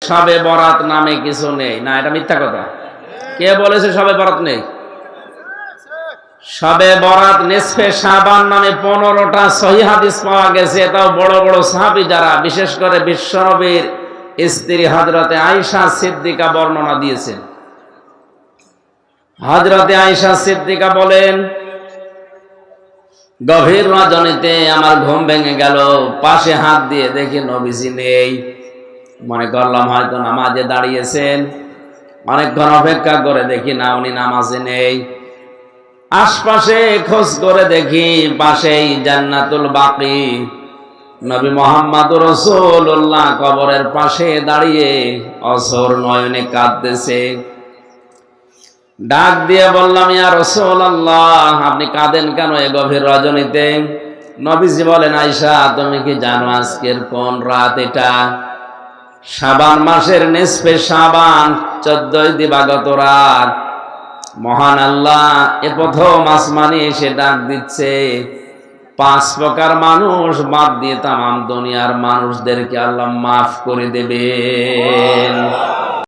শবে বরাত নামে কিছু নেই। না, এটা মিথ্যা কথা। কে বলেছে শবে বরাত নেই? শবে বরাত নিসফে শাবান নামে 15টা সহিহ হাদিস পাওয়া গেছে। এটাও বড় বড় সাহাবী যারা, বিশেষ করে বিশ্বনবীর স্ত্রী হযরতে আয়েশা সিদ্দিকা বর্ণনা দিয়েছেন। হযরতে আয়েশা সিদ্দিকা বলেন, গভীর রজনীতে আমার ঘুম ভেঙে গেল, পাশে হাত দিয়ে দেখি নবীজি নেই। মনে করলাম হয়তো নামাজে দাঁড়িয়েছেন। অনেকক্ষণ অপেক্ষা করে দেখি না, উনি নামাজে নেই। আশপাশে খোঁজ করে দেখি পাশেই জান্নাতুল বাকি নবী মুহাম্মদুর রাসূলুল্লাহ কবরের পাশে দাঁড়িয়ে অঝোর নয়নে কাঁদতেছে। ডাক দিয়ে বললাম, ইয়া রাসূলুল্লাহ, আপনি কাঁদেন কেন এই গভীর রজনীতে? নবীজি বলেন, আয়েশা, তুমি কি জানো আজকের কোন রাত? এটা শাবান মাসের নিসফে শাবান, 14 দিবাগত রাত। মহান আল্লাহ এ প্রথম আসমানে এসে ডাক দিচ্ছে, 5 প্রকার মানুষ বাদ দিয়ে তামাম দুনিয়ার মানুষদেরকে আল্লাহ মাফ করে দেবেন।